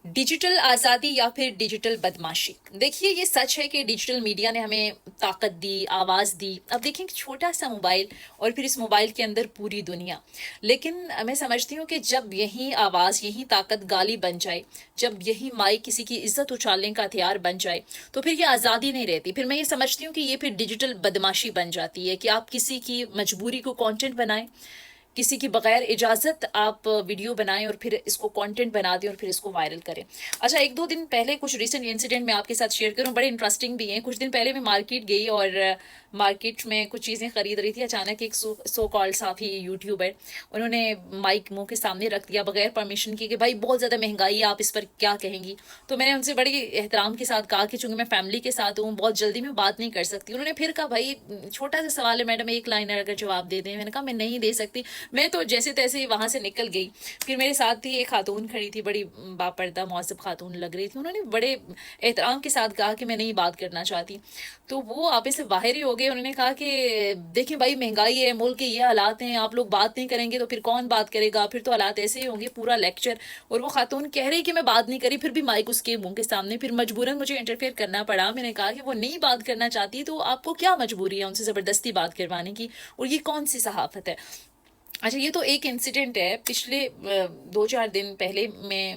Digital आज़ादी या फिर डिजिटल बदमाशी। देखिए, ये सच है कि डिजिटल मीडिया ने हमें ताकत दी, आवाज़ दी। अब देखें कि छोटा सा मोबाइल और फिर इस मोबाइल के अंदर पूरी दुनिया। लेकिन मैं समझती हूँ कि जब यही आवाज़, यही ताकत गाली बन जाए, जब यही माइक किसी की इज्जत उछालने का हथियार बन जाए, तो फिर ये आज़ादी नहीं रहती। फिर मैं ये समझती हूँ कि ये फिर डिजिटल बदमाशी बन जाती है कि आप किसी की मजबूरी को कंटेंट बनाएं, किसी की बगैर इजाज़त आप वीडियो बनाएं और फिर इसको कंटेंट बना दें और फिर इसको वायरल करें। अच्छा, 1-2 दिन पहले कुछ रीसेंट इंसिडेंट मैं आपके साथ शेयर करूँ, बड़े इंटरेस्टिंग भी हैं। कुछ दिन पहले मैं मार्केट गई और मार्केट में कुछ चीज़ें खरीद रही थी। अचानक एक सो कॉल्ड साफ़ी यूट्यूबर, उन्होंने माइक मुँह के सामने रख दिया बगैर परमिशन के कि भाई बहुत ज़्यादा महँगाई है, आप इस पर क्या कहेंगी? तो मैंने उनसे बड़ी एहतराम के साथ कहा कि चूँकि मैं फैमिली के साथ हूँ, बहुत जल्दी मैं बात नहीं कर सकती। उन्होंने फिर कहा, भाई छोटा सा सवाल है मैडम, एक लाइनर अगर जवाब दे दें। मैंने कहा मैं नहीं दे सकती। मैं तो जैसे तैसे वहाँ से निकल गई। फिर मेरे साथ ही एक खातून खड़ी थी, बड़ी बापर्दा मुहज़्ज़ब खातून लग रही थी। उन्होंने बड़े एहतराम के साथ कहा कि मैं नहीं बात करना चाहती। तो वो आपस से बाहर ही हो गए। उन्होंने कहा कि देखिए भाई, महंगाई है, मुल्क के ये हालात हैं, आप लोग बात नहीं करेंगे तो फिर कौन बात करेगा, फिर तो हालात ऐसे ही होंगे। पूरा लेक्चर। और वो खातून कह रही कि मैं बात नहीं करी, फिर भी माइक उसके मुंह के सामने। फिर मजबूरन मुझे इंटरफेयर करना पड़ा। मैंने कहा कि वो नहीं बात करना चाहती तो आपको क्या मजबूरी है उनसे ज़बरदस्ती बात करवाने की, और ये कौन सी सहाफ़त है? अच्छा, ये तो एक इंसिडेंट है। पिछले 2-4 दिन पहले मैं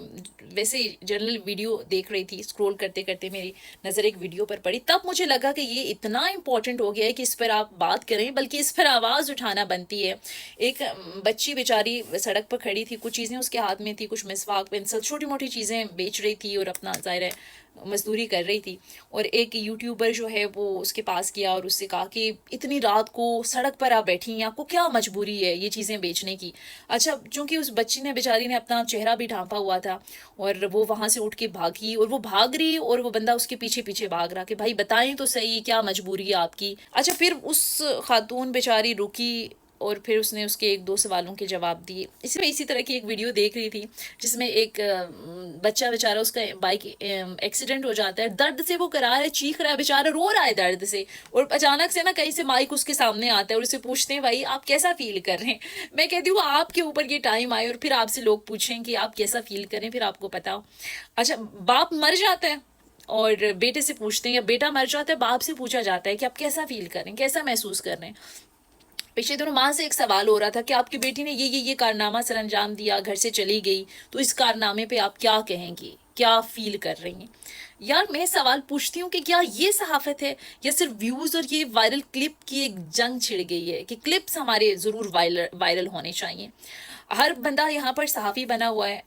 वैसे ही जनरल वीडियो देख रही थी, स्क्रॉल करते करते मेरी नज़र एक वीडियो पर पड़ी। तब मुझे लगा कि ये इतना इम्पोर्टेंट हो गया है कि इस पर आप बात करें, बल्कि इस पर आवाज़ उठाना बनती है। एक बच्ची बेचारी सड़क पर खड़ी थी, कुछ चीज़ें उसके हाथ में थी, कुछ मिसवाक, पेंसिल, छोटी मोटी चीज़ें बेच रही थी और अपना ज़ाहिर है मजदूरी कर रही थी। और एक यूट्यूबर जो है वो उसके पास गया और उससे कहा कि इतनी रात को सड़क पर आप बैठी हैं, आपको क्या मजबूरी है ये चीज़ें बेचने की? अच्छा, चूंकि उस बच्ची ने बेचारी ने अपना चेहरा भी ढांपा हुआ था और वो वहाँ से उठ के भागी, और वो भाग रही और वो बंदा उसके पीछे पीछे भाग रहा कि भाई बताएं तो सही, क्या मजबूरी है आपकी? अच्छा, फिर उस खातून बेचारी रुकी और फिर उसने उसके 1-2 सवालों के जवाब दिए। इसी तरह की एक वीडियो देख रही थी जिसमें एक बच्चा बेचारा, उसका बाइक एक्सीडेंट हो जाता है, दर्द से वो करा रहा है, चीख रहा है, बेचारा रो रहा है दर्द से। और अचानक से ना कहीं से माइक उसके सामने आता है और उसे पूछते हैं, भाई आप कैसा फील कर रहे हैं? मैं कहती हूँ आपके ऊपर ये टाइम आए और फिर आपसे लोग पूछें कि आप कैसा फील करें, फिर आपको पता हो। अच्छा, बाप मर जाता है और बेटे से पूछते हैं, या बेटा मर जाता है, बाप से पूछा जाता है कि आप कैसा फील करें, कैसा महसूस कर रहे हैं? पिछले दिनों माँ से एक सवाल हो रहा था कि आपकी बेटी ने ये कारनामा सर अंजाम दिया, घर से चली गई, तो इस कारनामे पे आप क्या कहेंगी, क्या फील कर रही हैं? यार, मैं सवाल पूछती हूँ कि क्या ये सहाफत है, या सिर्फ व्यूज और ये वायरल क्लिप की एक जंग छिड़ गई है कि क्लिप्स हमारे जरूर वायरल वायरल होने चाहिए? हर बंदा यहाँ पर सहाफी बना हुआ है।